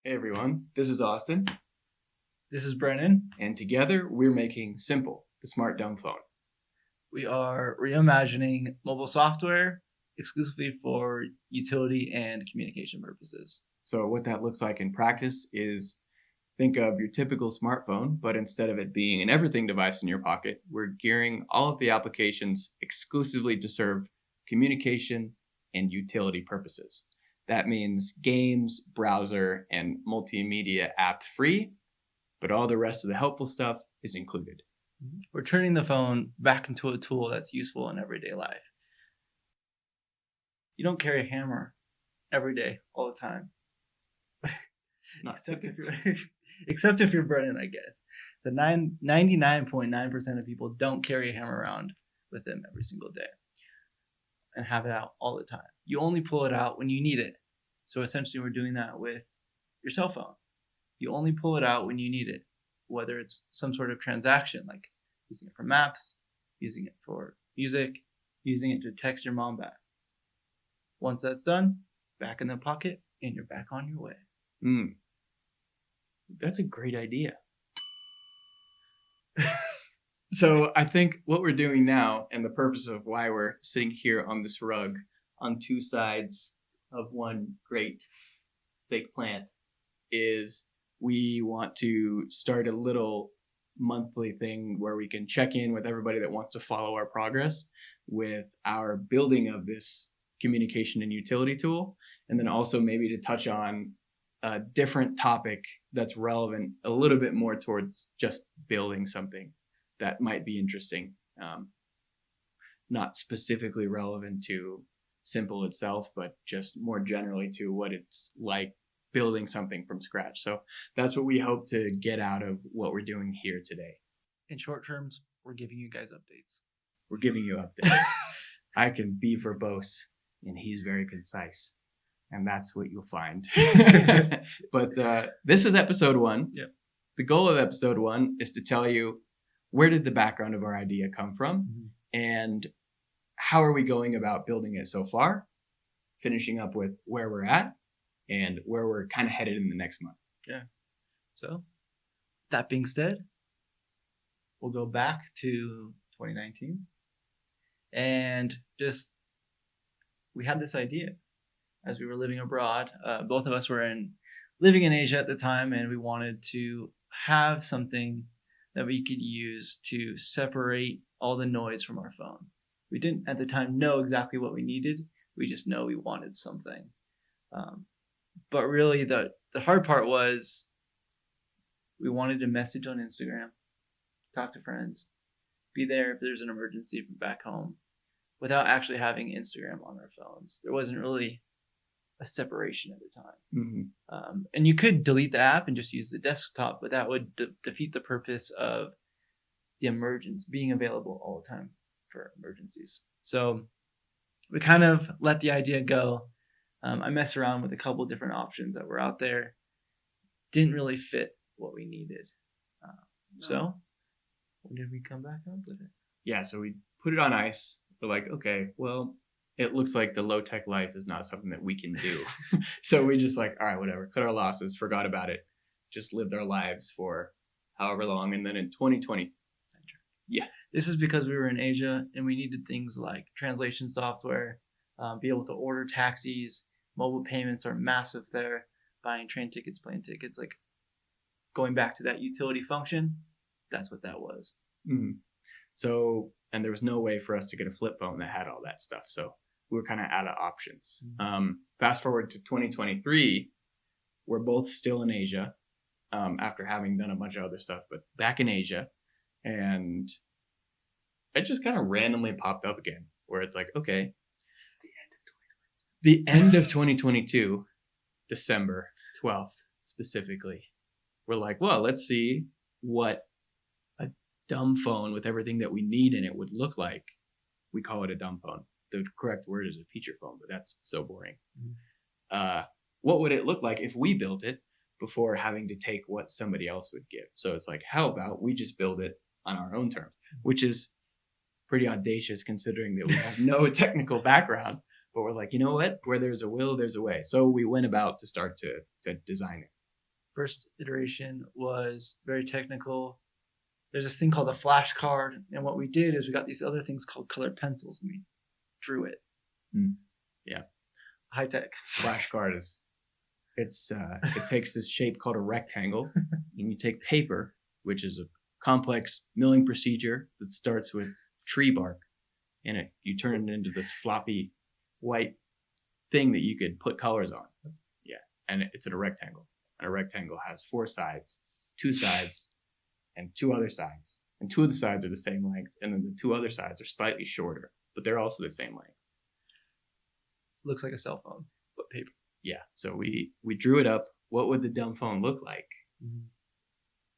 Hey everyone, this is Austin, This is Brennan. and together we're making Simple, the smart dumb phone. We are reimagining mobile software exclusively for utility and communication purposes. So what that looks like in practice is think of your typical smartphone, but instead of it being an everything device in your pocket, we're gearing all of the applications exclusively to serve communication and utility purposes. That means games, browser, and multimedia app free, but all the rest of the helpful stuff is included. We're turning the phone back into a tool that's useful in everyday life. You don't carry a hammer every day, all the time. Not Except if you're Brennan, I guess. So 99.9% of people don't carry a hammer around with them every single day and have it out all the time. You only pull it out when you need it. So essentially we're doing that with your cell phone. You only pull it out when you need it, whether it's some sort of transaction, like using it for maps, using it for music, using it to text your mom back. Once that's done, back in the pocket, and you're back on your way. That's a great idea. So I think what we're doing now, and the purpose of why we're sitting here on this rug on two sides of one great fake plant, is we want to start a little monthly thing where we can check in with everybody that wants to follow our progress with our building of this communication and utility tool, and then also maybe to touch on a different topic that's relevant a little bit more towards just building something that might be interesting, not specifically relevant to Simple itself, but just more generally to what it's like building something from scratch. So that's what we hope to get out of what we're doing here today. In short terms, we're giving you guys updates. We're giving you updates. I can be verbose, and he's very concise. And that's what you'll find. But this is episode 1. Yep. The goal of episode 1 is to tell you where did the background of our idea come from, and how are we going about building it so far, finishing up with where we're at and where we're kind of headed in the next month. Yeah. So that being said, we'll go back to 2019 and we had this idea as we were living abroad. Both of us were living in Asia at the time, and we wanted to have something that we could use to separate all the noise from our phone. We didn't at the time know exactly what we needed. We just know we wanted something. But really the hard part was we wanted to message on Instagram, talk to friends, be there if there's an emergency from back home without actually having Instagram on our phones. There wasn't really a separation at the time. And you could delete the app and just use the desktop, but that would defeat the purpose of the emergence being available all the time for emergencies. So we kind of let the idea go. I messed around with a couple different options that were out there. Didn't really fit what we needed. So when did we come back up with it? Yeah, so we put it on ice. We're like, okay, well, it looks like the low-tech life is not something that we can do. So we just like, all right, whatever, cut our losses, forgot about it, just lived our lives for however long. And then in 2020, yeah. This is because we were in Asia and we needed things like translation software, be able to order taxis. Mobile payments are massive there. Buying train tickets, plane tickets, like going back to that utility function. That's what that was. So, and there was no way for us to get a flip phone that had all that stuff. So we were kind of out of options. Fast forward to 2023, we're both still in Asia after having done a bunch of other stuff, but back in Asia. And it just kind of randomly popped up again where it's like, okay, the end of 2022, December 12th specifically, we're like, well, let's see what a dumb phone with everything that we need in it would look like. We call it a dumb phone. The correct word is a feature phone, but that's so boring. What would it look like if we built it before having to take what somebody else would give? So it's like, how about we just build it on our own terms, which is pretty audacious considering that we have no technical background, but we're like, you know what? Where there's a will, there's a way. So we went about to start to design it. First iteration was very technical. There's this thing called a flash card, and what we did is we got these other things called colored pencils, and we drew it. Yeah. High tech. Flashcard is it takes this shape called a rectangle, and you take paper, which is a complex milling procedure that starts with tree bark, and you turn it into this floppy white thing that you could put colors on. Yeah, and it's a rectangle. And a rectangle has 4 sides, 2 sides, and 2 other sides. And 2 of the sides are the same length, and then the 2 other sides are slightly shorter, but they're also the same length. Looks like a cell phone, but paper. Yeah, so we drew it up. What would the Dumbphone look like? Mm-hmm.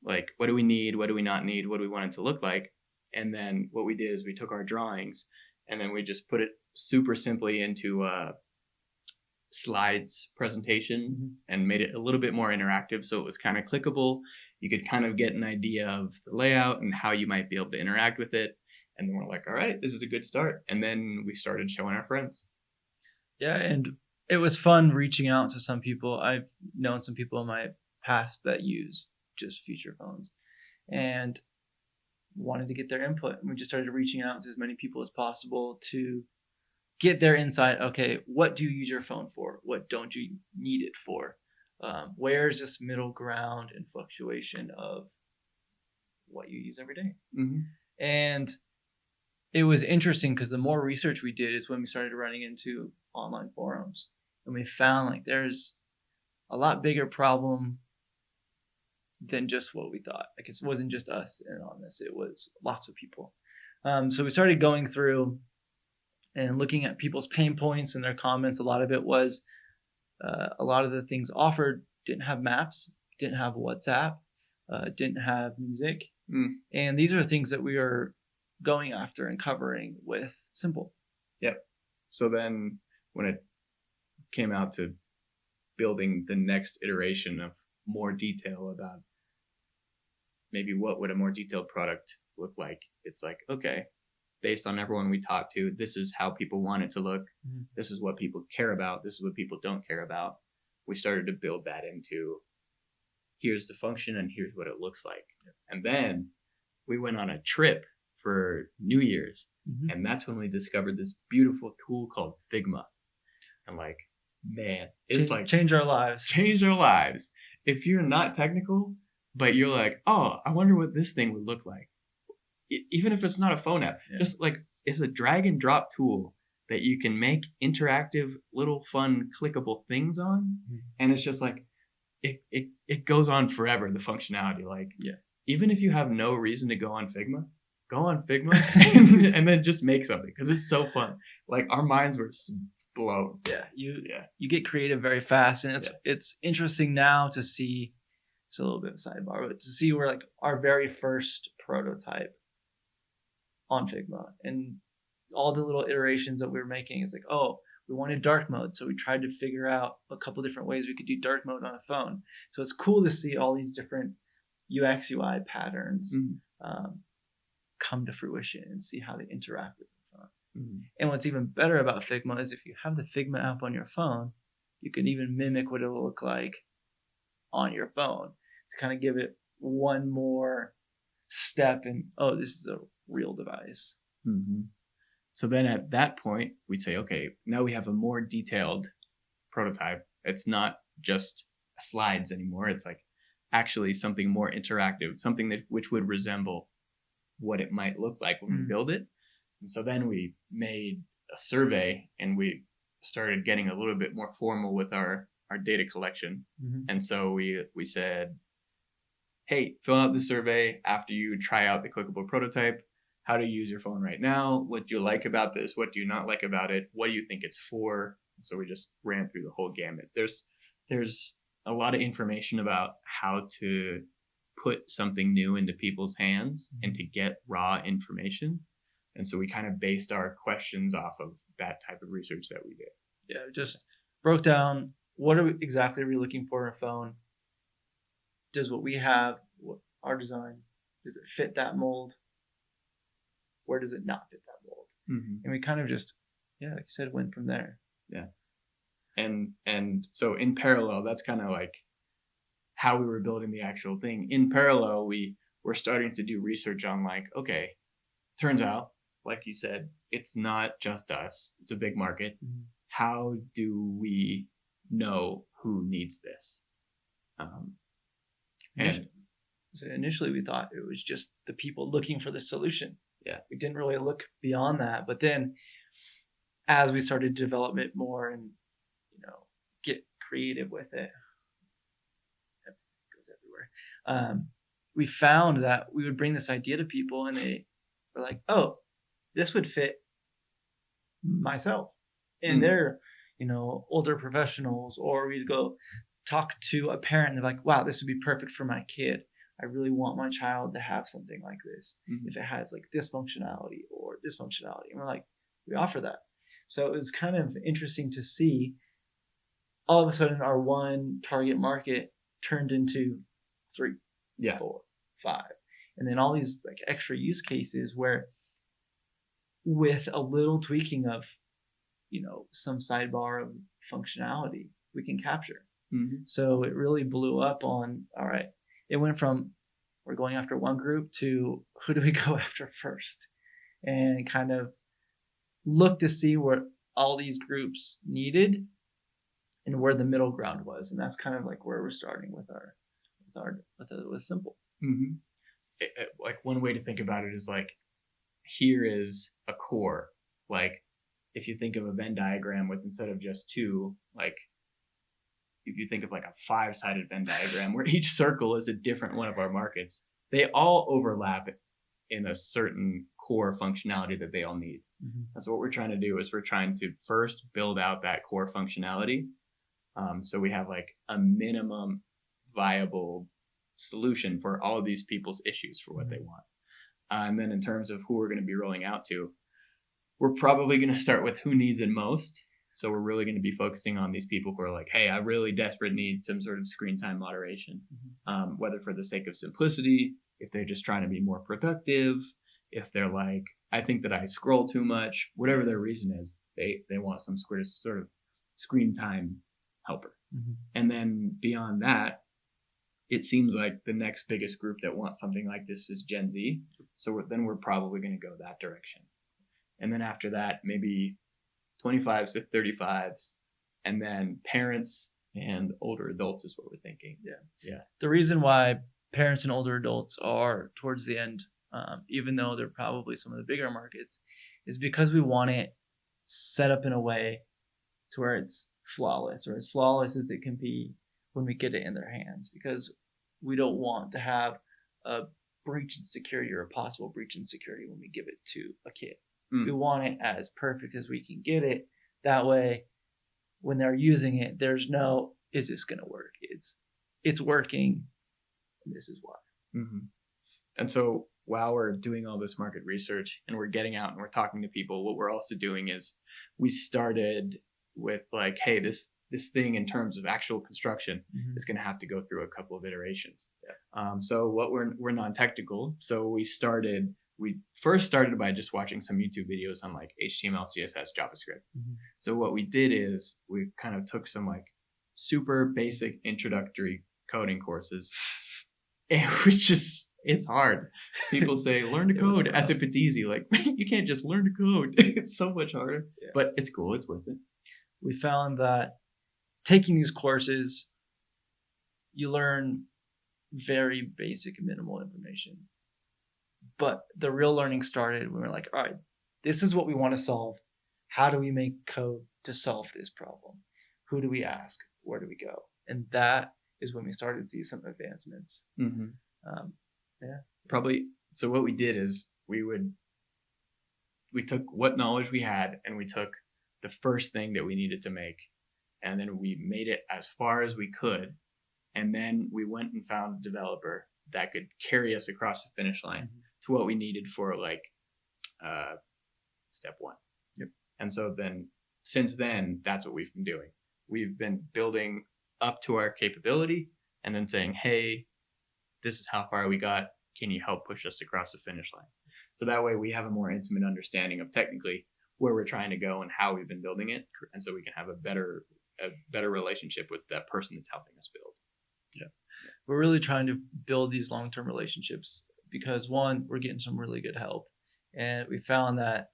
Like, what do we need? What do we not need? What do we want it to look like? And then what we did is we took our drawings, and then we just put it super simply into a slides presentation and made it a little bit more interactive, so it was kind of clickable. You could kind of get an idea of the layout and how you might be able to interact with it. And then we're like, all right, this is a good start. And then we started showing our friends. Yeah, and it was fun reaching out to some people. I've known some people in my past that use just feature phones and wanted to get their input. And we just started reaching out to as many people as possible to get their insight. Okay, what do you use your phone for? What don't you need it for? Where's this middle ground and fluctuation of what you use every day? Mm-hmm. And it was interesting because the more research we did is when we started running into online forums, and we found like there's a lot bigger problem than just what we thought. Like, it wasn't just us in on this, it was lots of people. So we started going through and looking at people's pain points and their comments. A lot of it was a lot of the things offered didn't have maps, didn't have WhatsApp, didn't have music. And these are things that we are going after and covering with Simple. Yep. So then when it came out to building the next iteration of more detail about maybe what would a more detailed product look like, it's like, okay, based on everyone we talked to, this is how people want it to look. Mm-hmm. This is what people care about. This is what people don't care about. We started to build that into, here's the function and here's what it looks like. Yep. And then we went on a trip for New Year's. Mm-hmm. And that's when we discovered this beautiful tool called Figma. And like, man, it's change our lives. Change our lives. If you're not technical, but you're like, oh, I wonder what this thing would look like. Even if it's not a phone app, just like, it's a drag and drop tool that you can make interactive, little fun, clickable things on. Mm-hmm. And it's just like, it goes on forever, the functionality. Like, even if you have no reason to go on Figma and then just make something, because it's so fun. Like, our minds were blown. You get creative very fast, and it's interesting now to see. It's a little bit of a sidebar, but to see where like our very first prototype on Figma and all the little iterations that we were making is like, oh, we wanted dark mode, so we tried to figure out a couple different ways we could do dark mode on the phone. So it's cool to see all these different UX UI patterns come to fruition and see how they interact with the phone. Mm-hmm. And what's even better about Figma is if you have the Figma app on your phone, you can even mimic what it will look like on your phone to kind of give it one more step and, oh, this is a real device. Mm-hmm. So then at that point, we'd say, okay, now we have a more detailed prototype. It's not just slides anymore. It's like actually something more interactive, something which would resemble what it might look like when we build it. And so then we made a survey, and we started getting a little bit more formal with our data collection. Mm-hmm. And so we said, hey, fill out the survey after you try out the clickable prototype. How do you use your phone right now? What do you like about this? What do you not like about it? What do you think it's for? So we just ran through the whole gamut. There's a lot of information about how to put something new into people's hands and to get raw information. And so we kind of based our questions off of that type of research that we did. Yeah, just broke down what exactly are we looking for in a phone? Does what we have, what our design, does it fit that mold? Where does it not fit that mold? Mm-hmm. And we kind of just, like you said, went from there. Yeah. And so in parallel, that's kind of like how we were building the actual thing. In parallel, we were starting to do research on like, okay, turns out, like you said, it's not just us. It's a big market. Mhm. How do we know who needs this? And So initially we thought it was just the people looking for the solution. Yeah. We didn't really look beyond that. But then as we started to develop it more and, get creative with it, goes everywhere. We found that we would bring this idea to people and they were like, oh, this would fit myself. And they're, older professionals, or we'd go talk to a parent and they're like, wow, this would be perfect for my kid. I really want my child to have something like this. If it has like this functionality or this functionality. And we're like, we offer that. So it was kind of interesting to see all of a sudden our one target market turned into 3, 4, 5. And then all these like extra use cases where with a little tweaking of, some sidebar of functionality we can capture. So it really blew up on, all right, it went from we're going after one group to who do we go after first? And kind of look to see what all these groups needed and where the middle ground was. And that's kind of like where we're starting with with Simple. Like one way to think about it is like, here is a core. Like if you think of a Venn diagram with, instead of just 2, like if you think of like a 5-sided Venn diagram where each circle is a different one of our markets, they all overlap in a certain core functionality that they all need. That's what we're trying to do, is we're trying to first build out that core functionality. So we have like a minimum viable solution for all of these people's issues for what they want. And then in terms of who we're going to be rolling out to, we're probably going to start with who needs it most. So we're really going to be focusing on these people who are like, hey, I really desperately need some sort of screen time moderation, whether for the sake of simplicity, if they're just trying to be more productive, if they're like, I think that I scroll too much, whatever their reason is, they want some sort of screen time helper. And then beyond that, it seems like the next biggest group that wants something like this is Gen Z. So we're probably going to go that direction. And then after that, maybe 25s to 35s, and then parents and older adults is what we're thinking. Yeah. The reason why parents and older adults are towards the end, even though they're probably some of the bigger markets, is because we want it set up in a way to where it's flawless, or as flawless as it can be when we get it in their hands, because we don't want to have a breach in security or a possible breach in security when we give it to a kid. We want it as perfect as we can get it. That way, when they're using it, there's no, is this going to work? It's working, and this is why. And so while we're doing all this market research and we're getting out and we're talking to people, what we're also doing is we started with like, hey, this thing in terms of actual construction is going to have to go through a couple of iterations. So what we're non-technical. So we first started by just watching some YouTube videos on like HTML, CSS, JavaScript. So what we did is we kind of took some like super basic introductory coding courses, which is, it's hard. People say learn to code as if it's easy. Like you can't just learn to code. It's so much harder, but it's cool. It's worth it. We found that taking these courses, you learn very basic, minimal information. But the real learning started when we were like, all right, this is what we want to solve. How do we make code to solve this problem? Who do we ask? Where do we go? And that is when we started to see some advancements. Probably. So what we did is we took what knowledge we had, and we took the first thing that we needed to make, and then we made it as far as we could. And then we went and found a developer that could carry us across the finish line to what we needed for like step 1. And so then since then, that's what we've been doing. We've been building up to our capability and then saying, hey, this is how far we got. Can you help push us across the finish line? So that way we have a more intimate understanding of technically where we're trying to go and how we've been building it. And so we can have a better relationship with that person that's helping us build. We're really trying to build these long-term relationships because, one, we're getting some really good help. And we found that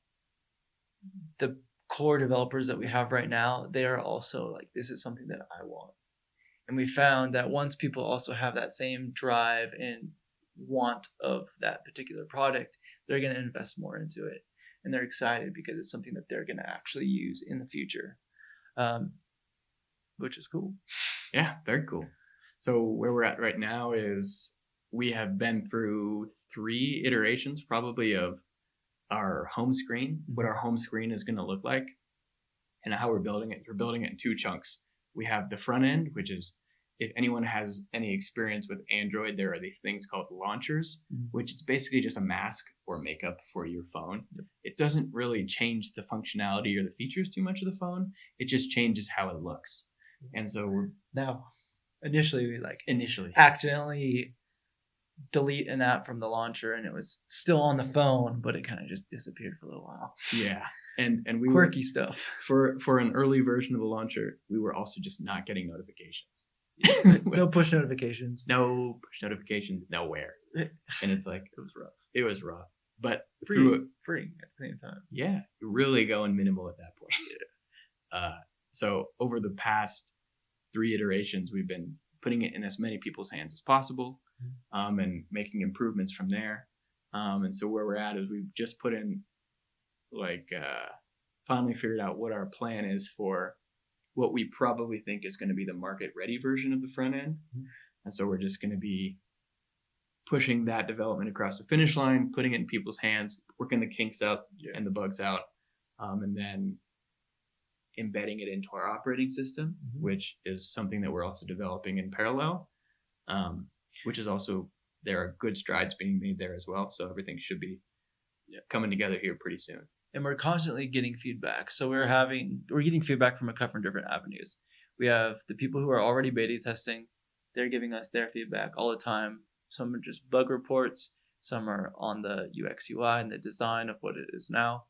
the core developers that we have right now, they are also like, this is something that I want. And we found that once people also have that same drive and want of that particular product, they're going to invest more into it. And they're excited because it's something that they're going to actually use in the future, which is cool. Yeah, very cool. So where we're at right now is we have been through 3 iterations probably of our home screen, what our home screen is going to look like, and how we're building it. We're building it in 2 chunks. We have the front end, which is, if anyone has any experience with Android, there are these things called launchers, which it's basically just a mask or makeup for your phone. It doesn't really change the functionality or the features too much of the phone. It just changes how it looks. And so initially we accidentally delete an app from the launcher and it was still on the phone, but it kind of just disappeared for a little while. Yeah. And we quirky stuff. For an early version of the launcher, we were also just not getting notifications. No push notifications. No push notifications, nowhere. And it's like, it was rough. It was rough. But free at the same time. Yeah. You're really going minimal at that point. So over the past 3 iterations, we've been putting it in as many people's hands as possible, and making improvements from there. And so where we're at is we've just put in, finally figured out what our plan is for what we probably think is going to be the market ready version of the front end. And so we're just going to be pushing that development across the finish line, putting it in people's hands, working the kinks out and the bugs out, and then embedding it into our operating system, which is something that we're also developing in parallel, which is also, there are good strides being made there as well. So everything should be coming together here pretty soon. And we're constantly getting feedback. So we're getting feedback from a couple of different avenues. We have the people who are already beta testing. They're giving us their feedback all the time. Some are just bug reports. Some are on the UX UI and the design of what it is now.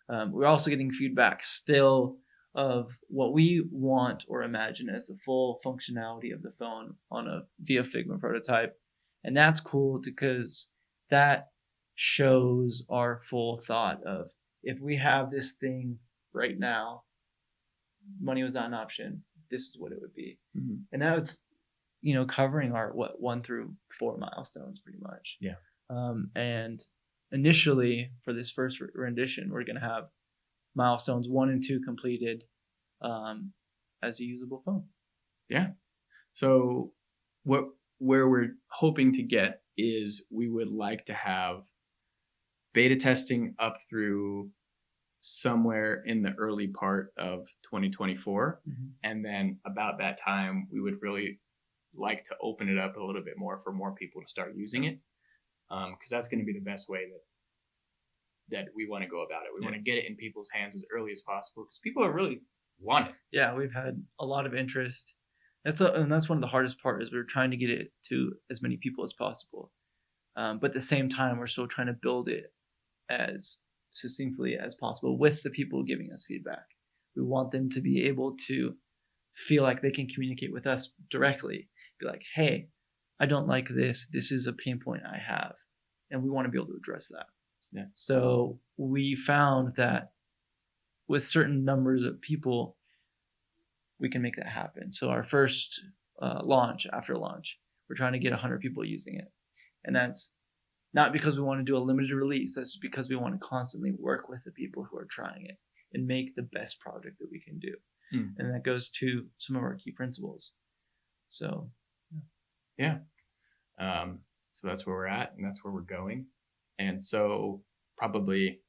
We're also getting feedback still of what we want or imagine as the full functionality of the phone on a via Figma prototype. And that's cool because that shows our full thought of, if we have this thing right now, money was not an option, this is what it would be. And that was, covering our 1 through 4 milestones pretty much. Yeah. And initially for this first rendition, we're going to have milestones 1 and 2 completed as a usable phone. Yeah. So where we're hoping to get is, we would like to have beta testing up through somewhere in the early part of 2024. And then about that time, we would really like to open it up a little bit more for more people to start using it. Because that's going to be the best way that we want to go about it. We want to get it in people's hands as early as possible because people are really want it. Yeah, we've had a lot of interest. And that's one of the hardest part, is we're trying to get it to as many people as possible. But at the same time, we're still trying to build it as succinctly as possible with the people giving us feedback. We want them to be able to feel like they can communicate with us directly. Be like, hey, I don't like this. This is a pain point I have. And we want to be able to address that. Yeah. So we found that with certain numbers of people, we can make that happen. So our first launch, after launch, we're trying to get 100 people using it. And that's not because we want to do a limited release. That's because we want to constantly work with the people who are trying it and make the best product that we can do. And that goes to some of our key principles. So, yeah. So that's where we're at, and that's where we're going. And so probably,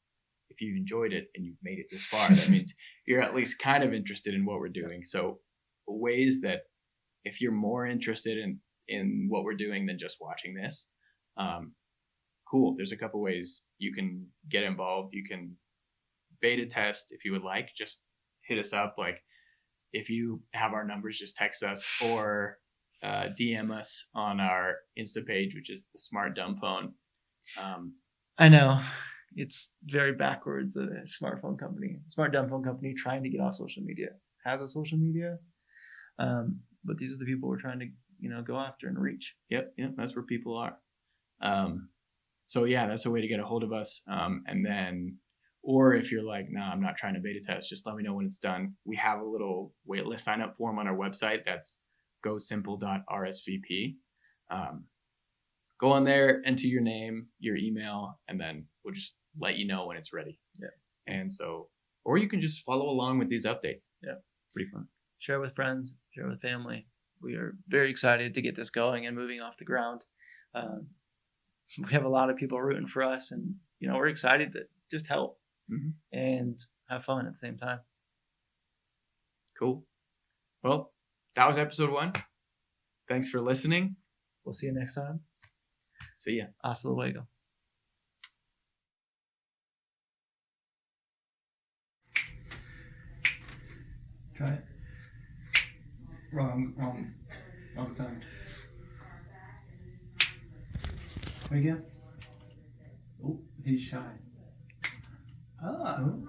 if you've enjoyed it and you've made it this far, that means you're at least kind of interested in what we're doing. So ways that, if you're more interested in what we're doing than just watching this, cool. There's a couple ways you can get involved. You can beta test if you would like. Just hit us up. Like, if you have our numbers, just text us or DM us on our Insta page, which is the Smart Dumbphone. I know it's very backwards. A smartphone company, smart dumbphone company, trying to get off social media, has a social media, but these are the people we're trying to go after and reach. Yep, that's where people are. So yeah, that's a way to get a hold of us. And then, or if you're like, nah, I'm not trying to beta test, just let me know when it's done. We have a little waitlist sign up form on our website. That's gosimple.rsvp. Go on there, enter your name, your email, and then we'll just let you know when it's ready. Yeah. And so, or you can just follow along with these updates. Yeah. Pretty fun. Share with friends, share with family. We are very excited to get this going and moving off the ground. We have a lot of people rooting for us, and we're excited to just help and have fun at the same time. Cool. Well, that was episode 1. Thanks for listening. We'll see you next time. See ya. Hasta luego. Try it. Wrong time. Again? Oh, he's shy. Oh.